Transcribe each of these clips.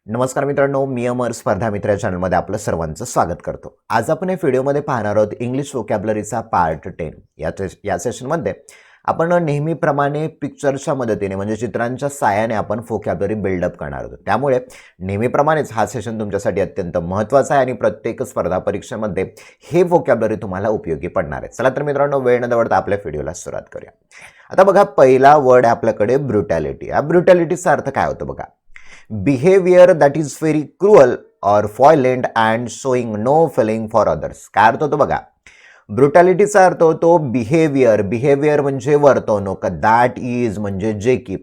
नमस्कार मित्रांनो, मी अमर स्पर्धा मित्र या चॅनलमध्ये आपलं सर्वांचं स्वागत करतो. आज आपण या व्हिडिओमध्ये पाहणार आहोत इंग्लिश व्होकॅब्युलरीचा पार्ट 10. या सेशनमध्ये आपण नेहमीप्रमाणे पिक्चरच्या मदतीने म्हणजे चित्रांच्या साहाय्याने आपण व्होकॅब्युलरी बिल्डअप करणार आहोत. त्यामुळे नेहमीप्रमाणेच हा सेशन तुमच्यासाठी अत्यंत महत्त्वाचा आहे आणि प्रत्येक स्पर्धा परीक्षेमध्ये हे व्होकॅब्युलरी तुम्हाला उपयोगी पडणार आहे. चला तर मित्रांनो, वेळ न दवडता आपल्या व्हिडिओला सुरुवात करूया. आता बघा, पहिला वर्ड आहे आपल्याकडे ब्रुटॅलिटी. या ब्रुटॅलिटीचा अर्थ काय होतो बघा. Behaviour that is very cruel or violent and showing no feeling for others. काय अर्थ होतो बघा. ब्रुटॅलिटीचा अर्थ होतो बिहेवियर. बिहेवियर म्हणजे वर्तवणूक. दॅट इज म्हणजे जे की,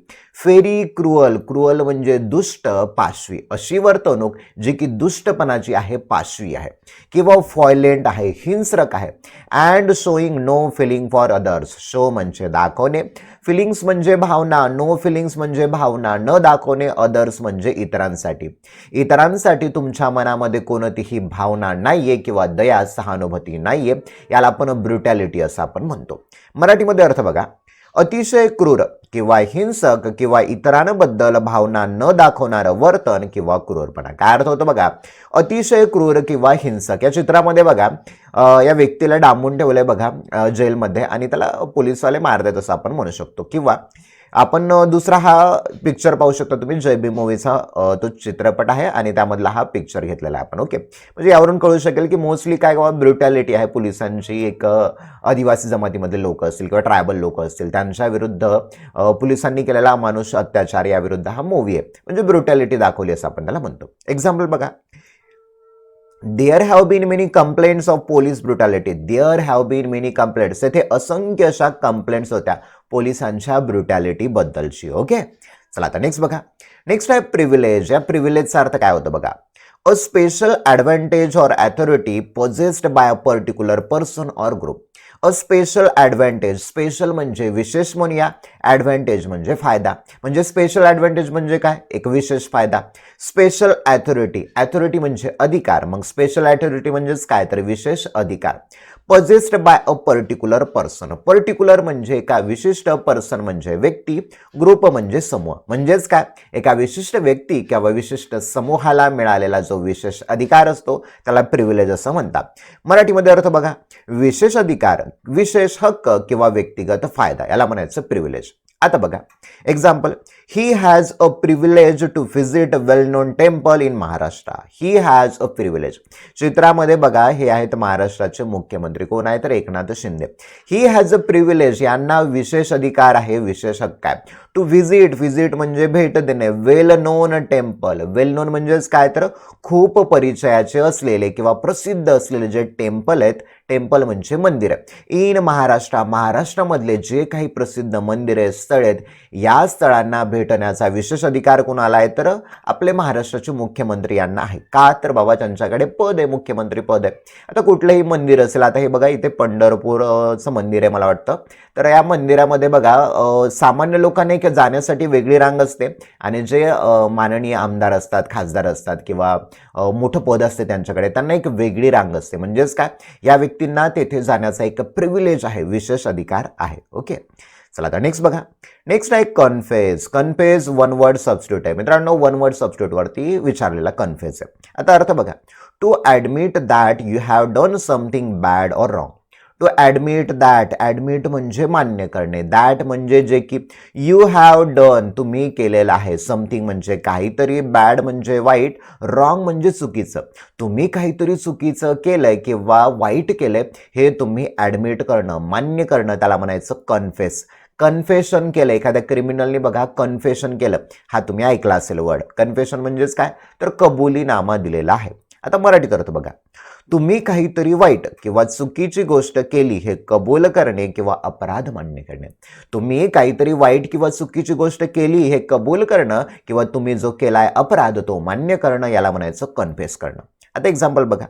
व्हेरी क्रुअल. क्रुअल म्हणजे दुष्ट, पाशवी. अशी वर्तवणूक जी की दुष्टपणाची आहे, पाशवी आहे किंवा व्हायलेंट आहे, हिंसक आहे. And showing no feeling for others. Show म्हणजे दाखवणे, फिलिंग्स म्हणजे भावना, नो फिलिंग्स म्हणजे भावना न दाखवणे, अदर्स म्हणजे इतरांसाठी. इतरांसाठी तुमच्या मनामध्ये कोणतीही भावना नाहीये किंवा दया, सहानुभूती नाहीये, याला आपण ब्रुटॅलिटी असं आपण म्हणतो. मराठीमध्ये अर्थ बघा. अतिशय क्रूर किंवा हिंसक किंवा इतरांबद्दल भावना न दाखवणारं वर्तन किंवा क्रूरपणा. काय अर्थ होतो बघा. अतिशय क्रूर किंवा हिंसक. या चित्रामध्ये बघा, या व्यक्तीला डांबून ठेवलंय बघा जेलमध्ये आणि त्याला पोलिसवाले मारतात असं आपण म्हणू शकतो. किंवा आपण दुसरा हा पिक्चर पाहू शकता तुम्ही. जय भीम मूवीचा तो चित्रपट आहे आणि त्यामधला हा पिक्चर घेतलेला आहे आपण. ओके, म्हणजे यावरून कळू शकेल की मोस्टली काय ब्रुटॅलिटी आहे पोलिसांची. एक आदिवासी जमातीमधले लोक असतील किंवा ट्रायबल लोक असतील त्यांच्या विरुद्ध पोलिसांनी केलेला अमानुष अत्याचार या विरुद्ध हा मूवी आहे. म्हणजे ब्रुटॅलिटी दाखवली असं आपण त्याला म्हणतो. एक्झाम्पल बघा. There have been many complaints of police brutality. There have been many complaints. येथे असंख्य अशा कंप्लेंट्स होत्या पोलिसांच्या ब्रुटॅलिटी बद्दलची. ओके, चला आता नेक्स्ट बघा. नेक्स्ट आहे प्रिव्हिलेज. या प्रिव्हिलेजचा अर्थ काय होतो बघा. A special advantage or authority possessed by a particular person or group. A special advantage. Special म्हणजे विशेष म्हणूया, ॲडव्हान्टेज म्हणजे फायदा. म्हणजे स्पेशल ॲडव्हान्टेज म्हणजे काय, एक विशेष फायदा. Special authority. अथॉरिटी म्हणजे अधिकार, मग स्पेशल अथॉरिटी म्हणजेच काय तर विशेष अधिकार. Possessed bye a particular person. Particular म्हणजे एका विशिष्ट, पर्सन म्हणजे व्यक्ती, ग्रुप म्हणजे समूह. म्हणजेच काय, एका विशिष्ट व्यक्ती किंवा विशिष्ट समूहाला मिळालेला जो विशेष अधिकार असतो त्याला प्रिव्हिलेज असं म्हणतात. मराठीमध्ये अर्थ बघा. विशेष अधिकार, विशेष हक्क किंवा व्यक्तिगत फायदा याला म्हणायचं प्रिव्हिलेज. आता बघा example. He has a privilege to visit well known temple in Maharashtra. He has a privilege. चित्रामध्ये बघा, हे आहेत महाराष्ट्राचे मुख्यमंत्री. कोण आहे तर Eknath Shinde. He has a privilege. यांना विशेष अधिकार आहे, विशेष हक्क आहे. To visit. व्हिजिट म्हणजे भेट देणे. वेल नोन टेम्पल. वेल नोन म्हणजेच काय तर खूप परिचयाचे असलेले किंवा प्रसिद्ध असलेले जे टेम्पल आहेत, टेम्पल म्हणजे मंदिर. इन महाराष्ट्र. महाराष्ट्रामधले जे काही प्रसिद्ध मंदिरे, स्थळ आहेत, या स्थळांना भेटण्याचा विशेष अधिकार कोणाला आहे तर आपले महाराष्ट्राचे मुख्यमंत्री यांना आहे. का तर बाबा त्यांच्याकडे पद आहे, मुख्यमंत्री पद आहे. आता कुठलंही मंदिर असेल, आता हे बघा इथे पंढरपूरचं मंदिर आहे मला वाटतं. तर या मंदिरामध्ये बघा सामान्य लोकांना एक जाण्यासाठी वेगळी रांग असते आणि जे माननीय आमदार असतात, खासदार असतात किंवा मोठं पद असते त्यांच्याकडे, त्यांना एक वेगळी रांग असते. म्हणजेच काय, या व्यक्तींना तेथे जाण्याचा एक प्रिव्हिलेज आहे, विशेष अधिकार आहे. ओके, चला आता नेक्स्ट बघा. नेक्स्ट आहे confess. Confess one word substitute आहे मित्रांनो. वन वर्ड सबस्टिट्यूट वरती विचारलेला कन्फेस आहे. आता अर्थ बघा. To admit that you have done something bad or wrong. To admit that. Admit म्हणजे मान्य करणे. दॅट म्हणजे जे की, यू हॅव डन तुम्ही केलेलं आहे, समथिंग म्हणजे काहीतरी, बॅड म्हणजे वाईट, रॉंग म्हणजे चुकीचं. तुम्ही काहीतरी चुकीचं केलंय किंवा वाईट केलंय हे तुम्ही ॲडमिट करणं, मान्य करणं, त्याला म्हणायचं कन्फेस. कन्फेशन केलं, एखाद्या क्रिमिनलने बघा कन्फेशन केलं, हा तुम्ही ऐकला असेल वर्ड. कन्फेशन म्हणजेच काय तर कबुलीनामा दिलेला आहे. आता मराठीत अर्थ बघा. तुम्ही काहीतरी वाईट किंवा चुकीची गोष्ट केली हे कबूल करणे किंवा अपराध मान्य करणे. तुम्ही काहीतरी वाईट किंवा चुकीची गोष्ट केली हे कबूल करणं किंवा तुम्ही जो केलाय अपराध तो मान्य करणं याला म्हणायचं कन्फेस करणं. आता एक्झाम्पल बघा.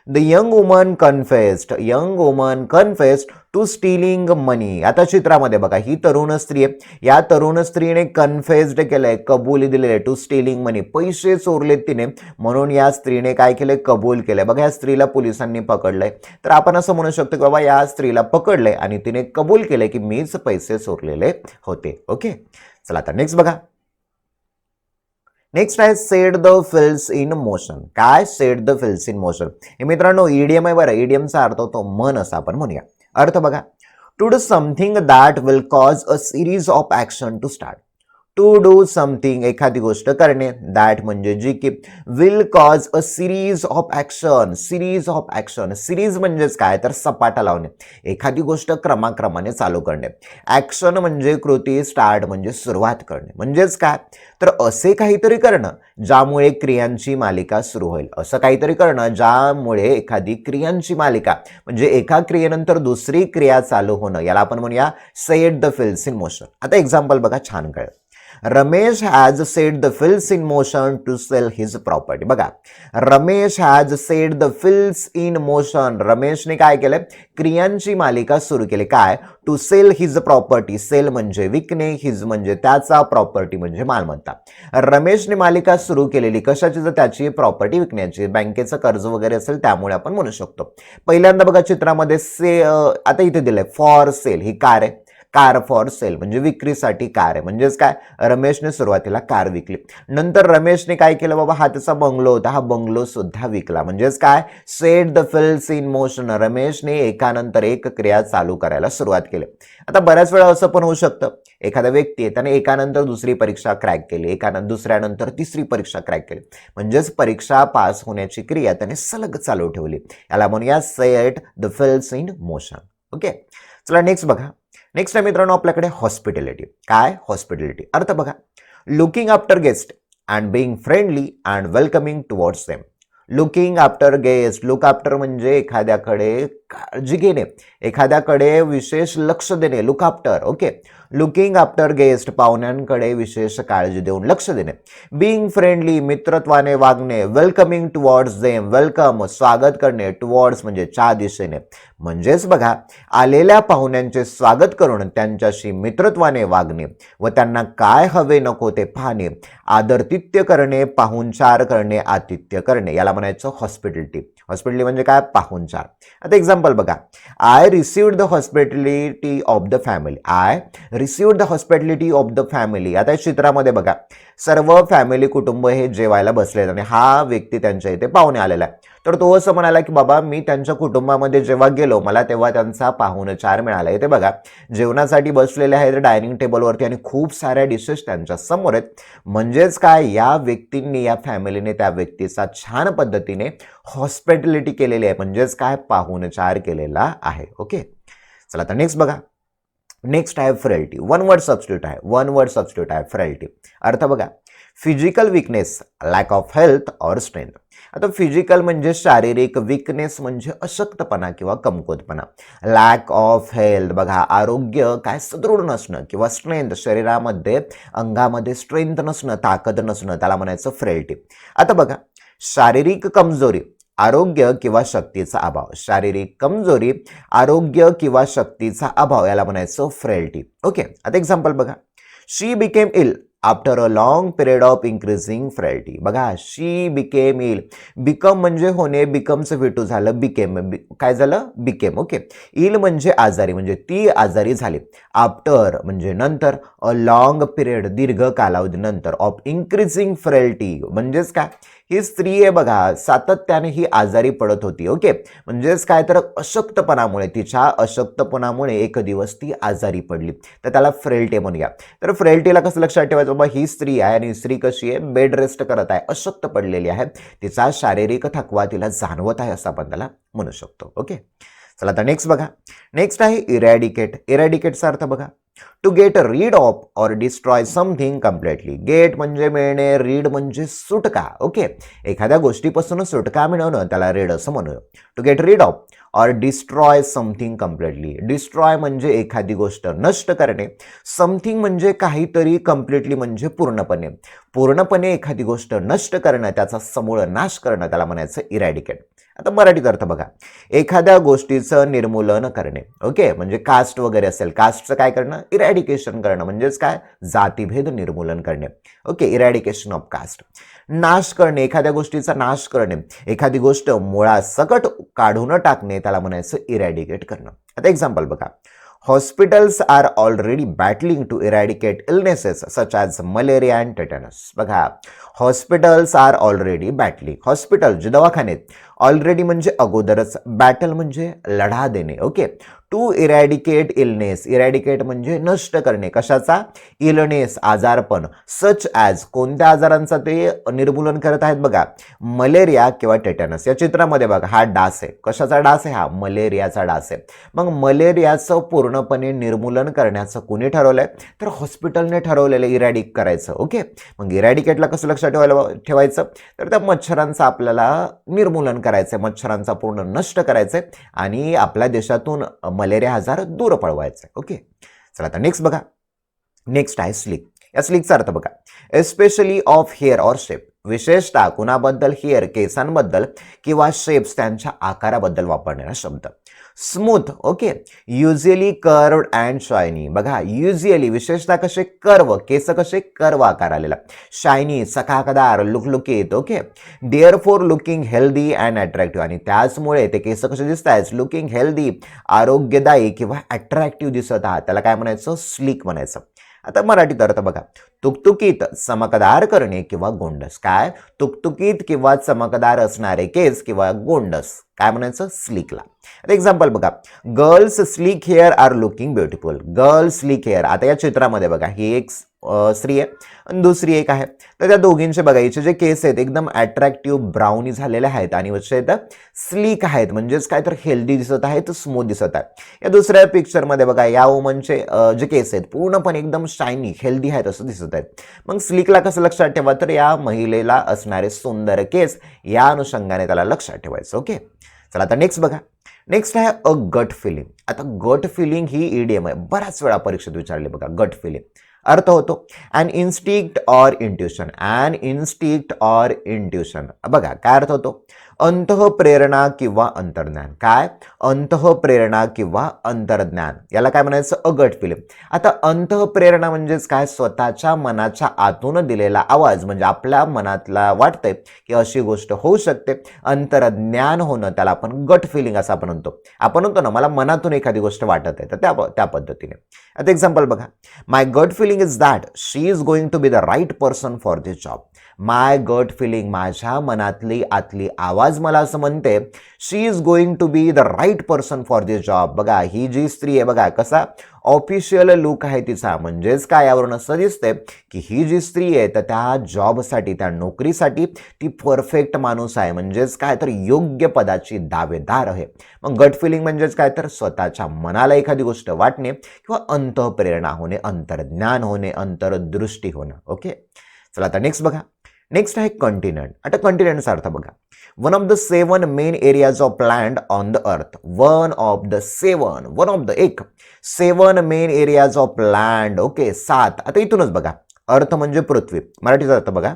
The young woman confessed. Young woman confessed to stealing money. आता चित्रामध्ये बघा, ही तरुण स्त्री आहे. या तरुण स्त्रीने कन्फेस्ड केलंय, कबुली दिलेले टू स्टीलिंग मनी. पैसे चोरलेत तिने, म्हणून या स्त्रीने काय केलंय, कबूल केलंय. बघा, या स्त्रीला पोलिसांनी पकडलंय. तर आपण असं म्हणू शकतो की बाबा या स्त्रीला पकडलंय आणि तिने कबूल केलंय की मीच पैसे चोरलेले होते. ओके, चला आता नेक्स्ट बघा. नेक्स्ट आहे set the wheels in motion. काय set the wheels in motion? हे मित्रांनो ईडीएम आहे बरं. ईडीएमचा अर्थ होतो मन असं आपण म्हणूया. अर्थ बघा, to do something that will cause a series of action to start. To do something एखादी गोष्ट करणे, दॅट म्हणजे जी की will cause a series of action. Series of action, series म्हणजेच काय तर सपाटा लावणे, एखादी गोष्ट क्रमाक्रमाने चालू करणे. ऍक्शन म्हणजे कृती, स्टार्ट म्हणजे सुरुवात करणे. म्हणजेच काय तर असे काहीतरी करणं ज्यामुळे क्रियांची मालिका सुरू होईल. असं काहीतरी करणं ज्यामुळे एखादी क्रियांची मालिका म्हणजे एका क्रियेनंतर दुसरी क्रिया चालू होणं, याला आपण म्हणूया set the wheels in motion. आता एक्झाम्पल बघा, छान कळेल. Ramesh has set the wheels in motion to sell his property. बघा, Ramesh has set the wheels in motion. रमेशने काय केलं? क्रियांची मालिका सुरू केली. काय? To sell his property. Sell म्हणजे विकणे, हिज म्हणजे त्याचा, प्रॉपर्टी म्हणजे मालमत्ता. रमेशने मालिका सुरू केलेली कशाची? तर त्याची प्रॉपर्टी विकण्याची. बँकेचं कर्ज वगैरे असेल त्यामुळे आपण म्हणू शकतो. पहिल्यांदा बघा चित्रामध्ये आता इथे दिलंय फॉर सेल. ही कार आहे, कार फॉर सेल म्हणजे विक्रीसाठी कार आहे. म्हणजेच काय, रमेशने सुरुवातीला कार विकली. नंतर रमेशने काय केलं बाबा, हा त्याचा बंगलो होता, हा बंगलो सुद्धा विकला. म्हणजेच काय, set the wheels in motion. रमेशने एकानंतर एक क्रिया चालू करायला सुरुवात केली. आता बऱ्याच वेळा असं पण होऊ शकतं, एखादा व्यक्ती आहे त्याने एकानंतर दुसरी परीक्षा क्रॅक केली, दुसऱ्यानंतर तिसरी परीक्षा क्रॅक केली. म्हणजेच परीक्षा पास होण्याची क्रिया त्याने सलग चालू ठेवली. याला म्हणूया set the wheels in motion. Okay, चला नेक्स्ट बघा. नेक्स्ट आहे मित्रांनो आपल्याकडे हॉस्पिटॅलिटी. काय? हॉस्पिटॅलिटी. अर्थ बघा, looking after guest and being friendly and welcoming towards them. Looking after guest. Look after म्हणजे एखाद्याकडे काळजी घेणे, एखाद्याकडे विशेष लक्ष देणे. Look after. Okay, looking after guest पाहुण्यांकडे विशेष काळजी देऊन लक्ष देणे. बीइंग फ्रेंडली मित्रत्वाने वागणे. Welcoming towards them. वेलकम स्वागत करणे, टुवर्ड्स म्हणजे च्या दिशेने. म्हणजेच बघा, आलेल्या पाहुण्यांचे स्वागत करून त्यांच्याशी मित्रत्वाने वागणे व त्यांना काय हवे नको ते पाहणे, आदरातिथ्य करणे, पाहुणचार करणे, आतिथ्य करणे, याला म्हणायचं हॉस्पिटॅलिटी. हॉस्पिटॅलिटी म्हणजे काय? पाहुणचार. आता एक्झाम्पल बघा, I received the hospitality of the family. I received the hospitality of the family. आता चित्रामध्ये बघा, सर्व फॅमिली कुटुंब हे जेवायला बसले आणि हा व्यक्ती त्यांच्या इथे पाहुणे आलेला आहे. तर तो असं म्हणाला की बाबा मी त्यांच्या कुटुंबामध्ये जेव्हा गेलो मला तेव्हा त्यांचा पाहुणचार मिळाला. इथे बघा, जेवणासाठी बसलेले आहेत डायनिंग टेबलवरती आणि खूप साऱ्या डिशेस त्यांच्या समोर आहेत. म्हणजेच काय, या व्यक्तींनी, या फॅमिलीने त्या व्यक्तीचा छान पद्धतीने हॉस्पिटॅलिटी केलेली आहे. म्हणजेच काय, पाहुणचार केलेला आहे. ओके, चला आता नेक्स्ट बघा. नेक्स्ट आहे फ्रेलिटी. वन वर्ड सबस्टिट्यूट आहे. वन वर्ड सबस्टिट्यूट आहे फ्रेलिटी. अर्थ बघा, physical weakness, lack of health or strength. आता फिजिकल म्हणजे शारीरिक, वीकनेस म्हणजे अशक्तपणा किंवा कमकुवतपणा. लॅक ऑफ हेल्थ बघा, आरोग्य काय सदृढ नसणं किंवा स्ट्रेंथ शरीरामध्ये, अंगामध्ये स्ट्रेंथ नसणं, ताकद नसणं, त्याला म्हणायचं फ्रेलिटी. आता बघा, शारीरिक कमजोरी, आरोग्य किंवा शक्तीचा अभाव. शारीरिक कमजोरी, आरोग्य किंवा शक्तीचा अभाव, याला म्हणायचं फ्रेलिटी. ओके, आता एक्झाम्पल बघा, she became ill after a long period of increasing frailty. बघा, शी बिकेम इल. बिकम म्हणजे होणे, बिकमचं भेटू झालं, बिकेम काय झालं? बिकेम. ओके, इल म्हणजे आजारी, म्हणजे ती आजारी झाली. आफ्टर म्हणजे नंतर, अ लॉंग पिरियड दीर्घ कालावधीनंतर, ऑफ इन्क्रीजिंग फ्रेलिटी म्हणजेच काय, ही स्त्री आहे बघा, सातत्याने ही आजारी पडत होती. ओके, म्हणजेच काय तर अशक्तपणामुळे, तिच्या अशक्तपणामुळे एक दिवस ती आजारी पडली, तर त्याला फ्रेलिटी म्हणूया. तर फ्रेलिटीला कसं लक्षात ठेवायचं बाबा, ही स्त्री आहे आणि स्त्री कशी आहे? बेड रेस्ट करत आहे, अशक्त पडलेली आहे, तिचा शारीरिक थकवा तिला जाणवत आहे असं आपण त्याला म्हणू शकतो. ओके, चला आता नेक्स्ट बघा. नेक्स्ट आहे इरॅडिकेट. इरॅडिकेटचा अर्थ बघा, to get rid of or destroy something completely. Get म्हणजे मिळणे, रीड म्हणजे सुटका. ओके, एखाद्या गोष्टीपासून सुटका मिळवणं त्याला रीड असं म्हणूया. To get rid of or destroy something completely. Destroy म्हणजे एखादी गोष्ट नष्ट करणे, समथिंग म्हणजे काहीतरी, कम्प्लिटली म्हणजे पूर्णपणे. पूर्णपणे एखादी गोष्ट नष्ट करणं, त्याचा समूळ नाश करणं, त्याला म्हणायचं इरॅडिकेट. आता मराठीत अर्थ बघा, एखाद्या गोष्टीचं निर्मूलन करणे. ओके, म्हणजे कास्ट वगैरे असेल, कास्टचं काय करणं? इरॅडिकेशन करणं. म्हणजेच काय? जातीभेद निर्मूलन करणे. Okay, eradication of caste. नाश करणे, एखाद्या गोष्टीचा नाश करणे, एखादी गोष्ट मुळासकट काढून टाकणे, त्याला म्हणायचं इरॅडिकेट करणं. आता एक्झाम्पल बघा, hospitals are already battling to eradicate illnesses such as malaria and tetanus. बघा, hospitals are already battling. Hospital जे दवाखाने ऑलरेडी म्हणजे अगोदरच, बॅटल म्हणजे लढा देणे. Okay, to eradicate illness. Eradicate म्हणजे नष्ट करणे. कशाचा? इलनेस, आजारपण. सच ॲज, कोणत्या आजारांचा ते निर्मूलन करत आहेत? बघा, मलेरिया किंवा टेटनस. या चित्रामध्ये बघा, हा डास आहे. कशाचा डास आहे? हा मलेरियाचा डास आहे. मग मलेरियाचं पूर्णपणे निर्मूलन करण्याचं कुणी ठरवलंय? तर हॉस्पिटलने ठरवलेलं, इरॅडिक करायचं. ओके, मग इरॅडिकेटला कसं लक्षात ठेवायचं? तर त्या मच्छरांचं आपल्याला निर्मूलन करायचंय, मच्छरांचा पूर्ण नष्ट करायचंय आणि आपल्या देशातून मलेरिया आजार दूर पळवायचा. ओके, चला आता नेक्स्ट बघा. नेक्स्ट आहे स्लीक. या स्लीकचा अर्थ बघा, especially of hair or shape. विशेषतः कुणाबद्दल? हेअर, केसांबद्दल किंवा शेप्स, त्यांच्या आकाराबद्दल वापरणारा शब्द. Smooth. Okay, usually curved and shiny. बघा, युजली विशेषतः कसे? कर्व, केस कसे? कर्व आकार आलेला. शायनी, चकाकदार, लुकलुकीत. Okay, therefore looking healthy and attractive. आणि त्याचमुळे ते केस कसे दिसत आहेत? लुकिंग हेल्दी, आरोग्यदायी किंवा अट्रॅक्टिव्ह दिसत आहात. त्याला काय म्हणायचं? स्लीक म्हणायचं. आता मराठीत अर्थ बघा, तुकतुकीत, चमकदार करणे किंवा गोंडस. काय? तुकतुकीत किंवा चमकदार असणारे केस किंवा गोंडस, काय म्हणायचं? स्लीकला. आता एक्झाम्पल बघा, girls sleek hair are looking beautiful. Girls sleek hair. आता या चित्रामध्ये बघा, ही एक स्त्री आहे आणि दुसरी एक आहे. तर त्या दोघींचे बघा, हिचे जे केस आहेत एकदम अट्रॅक्टिव्ह ब्राउनी झालेले आहेत आणि वरचे स्लीक आहेत, म्हणजेच काय तर हेल्दी दिसत आहेत, स्मूथ दिसत आहे. या दुसऱ्या पिक्चरमध्ये बघा, या वुमनचे जे केस आहेत पूर्णपणे एकदम शायनी, हेल्दी आहेत असं दिसत आहेत. मग स्लीकला कसं लक्षात ठेवा? तर या महिलेला असणारे सुंदर केस, या अनुषंगाने त्याला लक्षात ठेवायचं. ओके, चला आता नेक्स्ट बघा. नेक्स्ट आहे अ गट फिलिंग. आता गट फिलिंग ही ईडीएम आहे, बऱ्याच वेळा परीक्षेत विचारले बघा. गट फिलिंग अर्थ होतो an instinct or intuition. An instinct or intuition. बघा, काय अर्थ होतो? अंतःप्रेरणा किंवा अंतर्ज्ञान. काय? अंतःप्रेरणा किंवा अंतर्ज्ञान, याला काय म्हणायचं? अ गट फिलिंग. आता अंतःप्रेरणा म्हणजेच काय? स्वतःच्या मनाच्या आतून दिलेला आवाज, म्हणजे आपल्या मनातला वाटतंय की अशी गोष्ट होऊ शकते. अंतर्ज्ञान होणं, त्याला आपण गट फिलिंग असं आपण म्हणतो. आपण म्हणतो ना, मला मनातून एखादी गोष्ट वाटत आहे, तर त्या पद्धतीने. आता एक्झाम्पल बघा, my gut feeling is that she is going to be the right person for this job. My gut feeling, माझ्या मनातली आतली आवाज मला असं म्हणते, she is going to be the right person for this job. बघा, ही जी स्त्री आहे बघा, कसा ऑफिशियल लुक आहे तिचा, म्हणजेच काय? यावरून असं दिसतंय की ही जी स्त्री आहे तर त्या जॉबसाठी, त्या नोकरीसाठी ती परफेक्ट माणूस आहे, म्हणजेच काय तर योग्य पदाची दावेदार आहे. मग गट फिलिंग म्हणजेच काय? तर स्वतःच्या मनाला एखादी गोष्ट वाटणे किंवा अंतःप्रेरणा होणे, अंतर्ज्ञान होणे, अंतर्दृष्टी होणं. ओके, चला आता नेक्स्ट बघा. नेक्स्ट आहे कंटिनेंट. आता कंटिनेंटचा अर्थ बघा, one of the 7 main areas of land on the earth. One of the 7 main areas of land. Okay, 7. आता इथूनच बघा, अर्थ म्हणजे पृथ्वी. मराठीचा अर्थ बघा,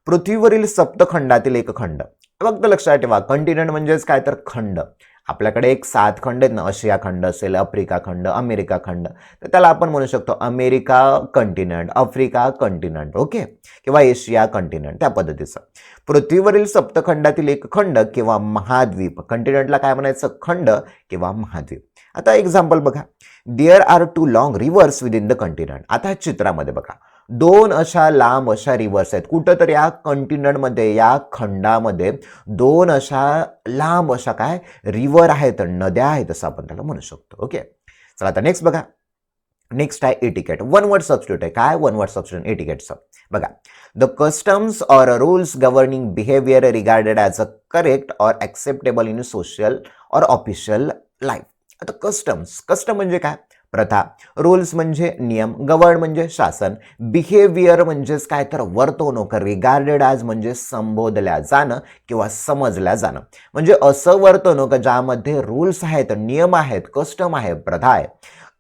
पृथ्वीवरील सप्तखंडातील एक खंड. फक्त लक्षात ठेवा, कंटिनेंट म्हणजेच काय? तर खंड. आपल्याकडे एक 7 खंड आहेत ना, आशिया खंड असेल, आफ्रिका खंड, अमेरिका खंड, तर त्याला आपण म्हणू शकतो America continent, Africa continent. Okay, किंवा एशिया कंटिनेंट, त्या पद्धतीचं. पृथ्वीवरील सप्तखंडातील एक खंड किंवा महाद्वीप. कंटिनेंटला काय म्हणायचं? खंड किंवा महाद्वीप. आता एक्झाम्पल बघा, there are 2 long rivers within the continent. आता ह्या चित्रामध्ये बघा, 2 अशा लांब अशा रिव्हर्स आहेत. कुठं तर या कंटिनेंटमध्ये, या खंडामध्ये 2 अशा लांब अशा काय रिव्हर आहेत, नद्या आहेत, असं आपण त्याला म्हणू शकतो. ओके, चला आता नेक्स्ट बघा. नेक्स्ट आहे एटिकेट. वन वर्ड सबस्टिट्यूट आहे. काय? वन वर्ड सबस्टिट्यूट एटिकेटचं. बघा, the customs or rules governing behaviour regarded as a correct or acceptable in social or official life. आता कस्टम्स, कस्टम म्हणजे काय? प्रथा. रूल्स म्हणजे नियम. गव्हर्न म्हणजे शासन. बिहेवियर म्हणजेच काय? तर वर्तवणूक. रिगार्डेड ॲज म्हणजे संबोधल्या जाणं किंवा समजल्या जाणं. म्हणजे असं वर्तवणूक ज्यामध्ये रूल्स आहेत, नियम आहेत, कस्टम आहे, प्रथा आहे.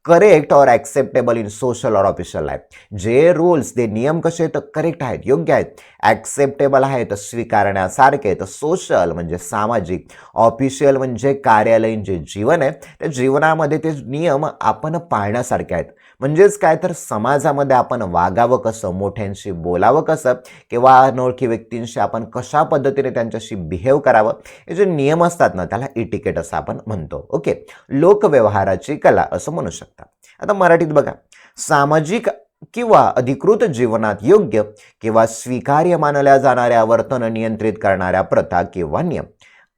Correct or acceptable in social or official life. जे रूल्स, ते नियम कसे आहेत? करेक्ट आहेत, योग्य आहेत. ॲक्सेप्टेबल आहेत, स्वीकारण्यासारखे आहेत. सोशल म्हणजे सामाजिक. ऑफिशियल म्हणजे कार्यालयीन जे जीवन आहे, त्या जीवनामध्ये ते नियम आपण पाळण्यासारखे आहेत. म्हणजेच काय? तर समाजामध्ये आपण वागावं कसं, मोठ्यांशी बोलावं कसं, किंवा अनोळखी व्यक्तींशी आपण कशा पद्धतीने त्यांच्याशी बिहेव करावं, हे जे नियम असतात ना, त्याला इटिकेट असं आपण म्हणतो. ओके, लोकव्यवहाराची कला असं म्हणू शकतो. शकता. आता मराठीत बघा, सामाजिक किंवा अधिकृत जीवनात योग्य किंवा स्वीकार्य मानल्या जाणाऱ्या वर्तन नियंत्रित करणाऱ्या प्रथा किंवा नियम.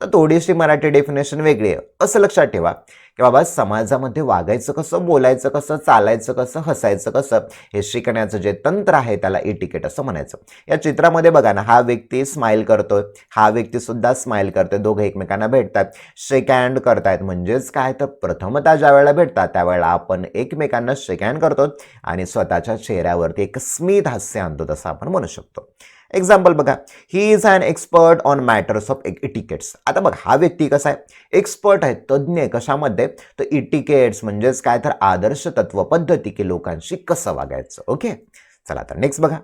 तर थोडीशी मराठी डेफिनेशन वेगळी आहे असं लक्षात ठेवा की बाबा समाजामध्ये वागायचं कसं, बोलायचं कसं, चालायचं कसं, हसायचं कसं, हे शिकण्याचं जे तंत्र आहे त्याला इटिकेट असं म्हणायचं. या चित्रामध्ये बघा ना, हा व्यक्ती स्माइल करतोय, हा व्यक्ती सुद्धा स्माइल करतोय, दोघे एकमेकांना भेटतात, शेक हँड करतायत. म्हणजेच काय, तर प्रथमतः ज्या वेळेला भेटतात त्यावेळेला आपण एकमेकांना शेक हँड करतो आणि स्वतःच्या चेहऱ्यावरती एक स्मित हास्य आणतो असं आपण म्हणू शकतो. एक्झाम्पल बघा, he is an expert on matters of etiquettes. आता बघ, हा व्यक्ती कसा आहे, एक्सपर्ट आहे, तज्ज्ञ आहे कशामध्ये, तर इटिकेट्स म्हणजेच काय, तर आदर्श तत्व पद्धती की लोकांशी कसं वागायचं. ओके, चला आता नेक्स्ट बघा,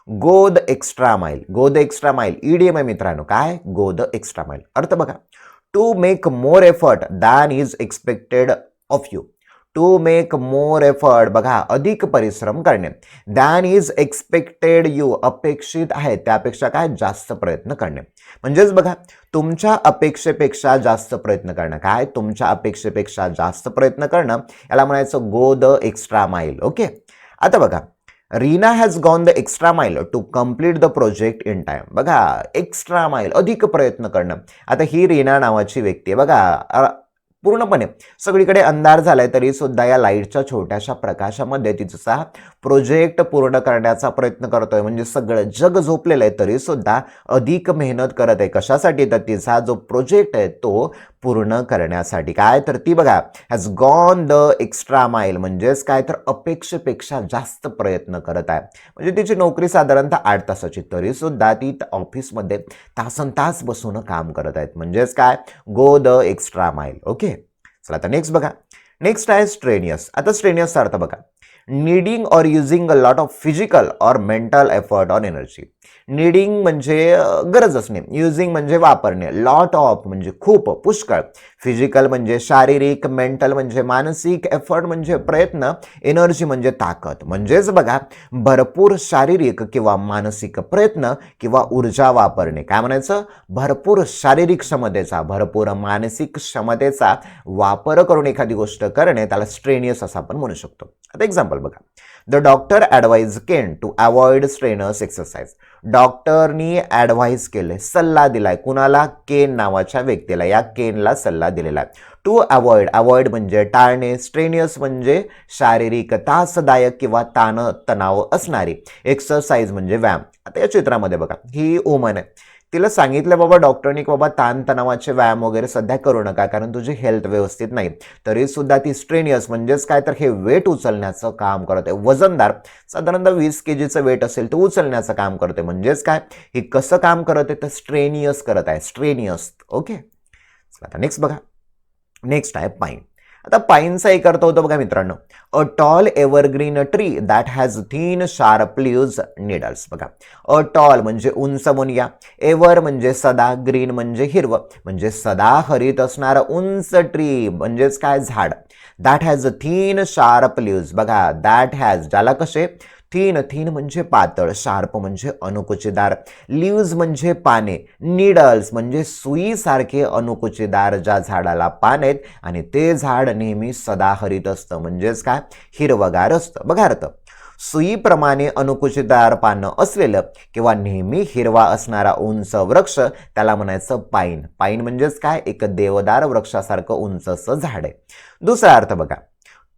गो the extra mile. Go the extra mile idiom आहे मित्रांनो. काय, गो द एक्स्ट्रा माइल. अर्थ बघा, to make more effort than is expected of you. To make more effort, बघा, अधिक परिश्रम करणे, दॅन इज एक्सपेक्टेड यू, अपेक्षित आहे त्यापेक्षा काय, जास्त प्रयत्न करणे. म्हणजेच बघा, तुमच्या अपेक्षेपेक्षा जास्त प्रयत्न करणं. काय, तुमच्या अपेक्षेपेक्षा जास्त प्रयत्न करणं, याला म्हणायचं go the extra mile. Okay, आता बघा, Reena has gone the extra mile to complete the project in time. बघा, एक्स्ट्रा माइल, अधिक प्रयत्न करणं. आता ही रीना नावाची व्यक्ती आहे बघा, पूर्णपणे सगळीकडे अंधार झालाय तरी सुद्धा या लाईटच्या छोट्याशा प्रकाशामध्ये तिचा प्रोजेक्ट पूर्ण करण्याचा प्रयत्न करतोय. म्हणजे सगळं जग झोपलेलं आहे तरी सुद्धा अधिक मेहनत करत आहे. कशासाठी, तर तिचा जो प्रोजेक्ट आहे तो पूर्ण करण्यासाठी. काय, तर ती बघा, हॅज गॉन द एक्स्ट्रा माइल, म्हणजेच काय, तर अपेक्षेपेक्षा जास्त प्रयत्न करत आहे. म्हणजे तिची नोकरी साधारणतः 8 तासाची तरी सुद्धा ती ऑफिसमध्ये तासनतास बसून काम करत आहेत. म्हणजेच काय, go the extra mile. Okay, चला आता नेक्स्ट बघा, नेक्स्ट आहे स्ट्रेनियस. आता स्ट्रेनियसचा अर्थ बघा, needing or using a lot of physical or mental effort on energy. Needing म्हणजे गरज असणे, युझिंग म्हणजे वापरणे, लॉट ऑफ म्हणजे खूप, पुष्कळ, फिजिकल म्हणजे शारीरिक, मेंटल म्हणजे मानसिक, एफर्ट म्हणजे प्रयत्न, एनर्जी म्हणजे ताकद. म्हणजेच बघा, भरपूर शारीरिक किंवा मानसिक प्रयत्न किंवा ऊर्जा वापरणे. काय म्हणायचं, भरपूर शारीरिक क्षमतेचा, भरपूर मानसिक क्षमतेचा वापर करून एखादी गोष्ट करणे, त्याला स्ट्रेनियस असं आपण म्हणू शकतो. आता एक्झाम्पल बघा, the doctor advise can to avoid strenuous exercise. डॉक्टरनी ॲडवाइस केले, सल्ला दिलाय, कुणाला, केन नावाच्या व्यक्तीला, या केनला सल्ला दिलेला आहे. टू अवॉइड, अवॉइड म्हणजे टाळणे, स्ट्रेनियस म्हणजे शारीरिक, त्रासदायक किंवा तणाव असणारी, एक्सरसाइज म्हणजे व्यायाम. आता या चित्रामध्ये बघा, ही वुमन आहे, तिला सांगितलं बाबा डॉक्टरनी की बाबा ताणतणावाचे व्यायाम वगैरे सध्या करू नका कारण तुझी हेल्थ व्यवस्थित नाही. तरी सुद्धा ती स्ट्रेनियस म्हणजेच काय, तर हे वेट उचलण्याचं काम करते. वजनदार, साधारणतः 20 kgचं वेट असेल तर उचलण्याचं काम करते. म्हणजेच काय, हे कसं काम करत आहे, तर स्ट्रेनियस करत आहे, स्ट्रेनियस. ओके, आता नेक्स्ट बघा, नेक्स्ट आहे पाईन. आता पाईनचा एक अर्थ होतो बघा मित्रांनो, a tall evergreen tree that has thin sharp leaves needles. बघा, अ टॉल म्हणजे उंच म्हणूया, एव्हर म्हणजे सदा, ग्रीन म्हणजे हिरवं, म्हणजे सदा हरित असणारं उंच ट्री म्हणजेच काय, झाड. That has thin sharp leaves. बघा, दॅट हॅज, ज्याला कसे, थीन, थीन म्हणजे पातळ, शार्प म्हणजे अणुकुचीदार, लीव्ज म्हणजे पाने, नीडल्स म्हणजे सुईसारखे अणुकुचीदार ज्या झाडाला पान आहेत आणि ते झाड नेहमी सदाहरित असतं. म्हणजेच काय, हिरवगार असतं. बघा अर्थ, सुईप्रमाणे अणुकुचीदार पानं असलेलं किंवा नेहमी हिरवा असणारा उंच वृक्ष त्याला म्हणायचं पाईन. पाईन म्हणजेच काय, एक देवदार वृक्षासारखं उंच असं झाड आहे. दुसरा अर्थ बघा,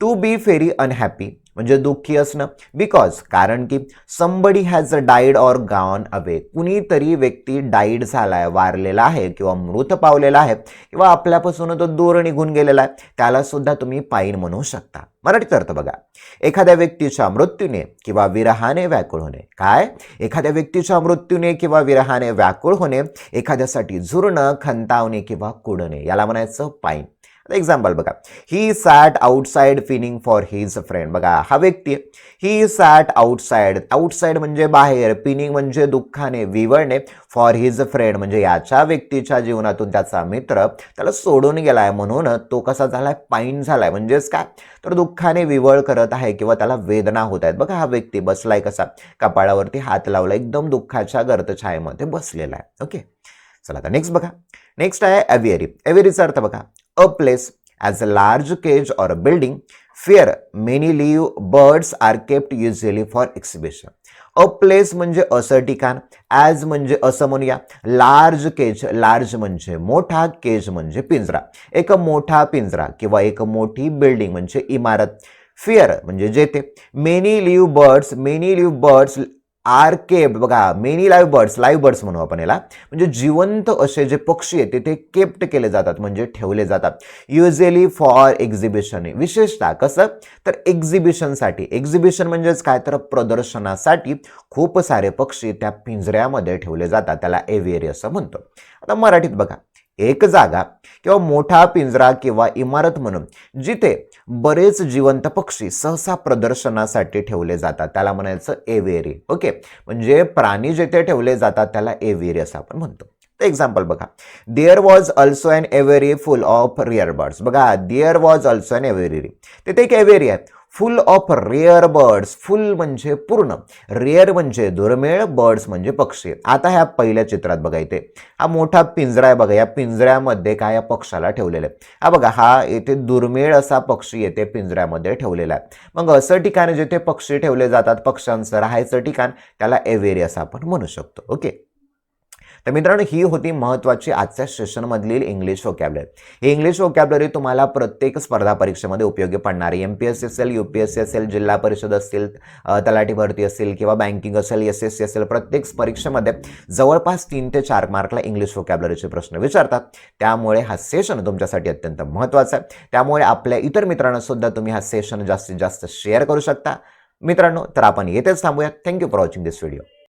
टू बी व्हेरी अनहॅपी म्हणजे दुःखी असणं, बिकॉज कारण की somebody has died or gone away, कुणीतरी व्यक्ती डाईड झालाय, वारलेला आहे किंवा मृत पावलेला आहे किंवा आपल्यापासून तो दूर निघून गेलेला आहे, त्याला सुद्धा तुम्ही पाईन म्हणू शकता. मराठीत अर्थ बघा, एखाद्या व्यक्तीच्या मृत्यूने किंवा विरहाने व्याकुळ होणे. काय, एखाद्या व्यक्तीच्या मृत्यूने किंवा विरहाने व्याकुळ होणे, एखाद्यासाठी झुरणं, खंतावणे किंवा कुडणे, याला म्हणायचं पाईन. एक्झाम्पल बघा, he sat outside pining for his friend. बघा, हा व्यक्ती, ही सॅट आउटसाइड, आउटसाइड म्हणजे बाहेर, पिनिंग म्हणजे दुःखाने, विवळणे, फॉर हिज फ्रेंड म्हणजे याच्या व्यक्तीच्या जीवनातून त्याचा मित्र त्याला सोडून गेलाय म्हणून तो कसा झालाय, पाईन झालाय. म्हणजेच काय, तर दुःखाने विवळ करत आहे किंवा त्याला वेदना होत आहेत. बघा, हा व्यक्ती बसलाय कसा, कपाळावरती हात लावला, एकदम दुःखाच्या गर्तछायेमध्ये बसलेला आहे. ओके, चला आता नेक्स्ट बघा, नेक्स्ट आहे एव्हियरी. एव्हियरीचा अर्थ बघा, a place as a large cage or building. Where many live birds are kept usually for exhibition. A place म्हणजे असं ठिकाण, ॲज म्हणजे असं म्हणूया, लार्ज केज, लार्ज म्हणजे मोठा, केज म्हणजे पिंजरा, एक मोठा पिंजरा किंवा एक मोठी बिल्डिंग म्हणजे इमारत. फिअर म्हणजे जेथे. Many live birds are kept. बघा, मेनी लाईव्ह बर्ड्स म्हणू आपण याला, म्हणजे जिवंत असे जे पक्षी आहेत ते केप्ट केले जातात म्हणजे ठेवले जातात. युजली फॉर एक्झिबिशन, विशेषतः कसं तर एक्झिबिशनसाठी. एक्झिबिशन म्हणजेच काय तर प्रदर्शनासाठी खूप सारे पक्षी त्या पिंजऱ्यामध्ये ठेवले जातात, त्याला एव्हियरी असं म्हणतो. आता मराठीत बघा, एक जागा किंवा मोठा पिंजरा किंवा इमारत म्हणून जिथे बरेच जिवंत पक्षी सहसा प्रदर्शनासाठी ठेवले जातात त्याला म्हणायचं एव्हियरी. ओके, म्हणजे प्राणी जेथे ठेवले जातात त्याला एव्हियरी असं आपण म्हणतो. एक्झाम्पल बघा, there was also an aviary full of rare birds. बघा, there was also an aviary, तिथे एक एव्हियरी आहे full of rare birds. Full म्हणजे पूर्ण, रेअर म्हणजे दुर्मिळ, बर्ड्स म्हणजे पक्षी. आता ह्या पहिल्या चित्रात बघा, इथे हा मोठा पिंजरा आहे बघा, या पिंजऱ्यामध्ये काय या पक्षाला ठेवलेलं आहे. हा बघा, हा येथे दुर्मिळ असा पक्षी येथे पिंजऱ्यामध्ये ठेवलेला आहे. मग असं ठिकाण जिथे पक्षी ठेवले जातात, पक्ष्यांचं राहायचं ठिकाण, त्याला एव्हियरी असं आपण म्हणू शकतो. ओके, तर मित्रांनो, ही होती महत्त्वाची आजच्या सेशनमधील इंग्लिश व्होकॅब्युलरी. ही इंग्लिश व्होकॅब्युलरी तुम्हाला प्रत्येक स्पर्धा परीक्षेमध्ये उपयोगी पडणार आहे. MPSC असेल, UPSC असेल, जिल्हा परिषद असतील, तलाठी भरती असेल किंवा बँकिंग असेल, SSC असेल, प्रत्येक परीक्षेमध्ये जवळपास 3 ते 4 मार्कला इंग्लिश व्होकॅब्युलरीचे प्रश्न विचारतात. त्यामुळे हा सेशन तुमच्यासाठी अत्यंत महत्त्वाचा आहे. त्यामुळे आपल्या इतर मित्रांना सुद्धा तुम्ही हा सेशन जास्तीत जास्त शेअर करू शकता. मित्रांनो, तर आपण येथेच थांबूया. Thank you for watching this video.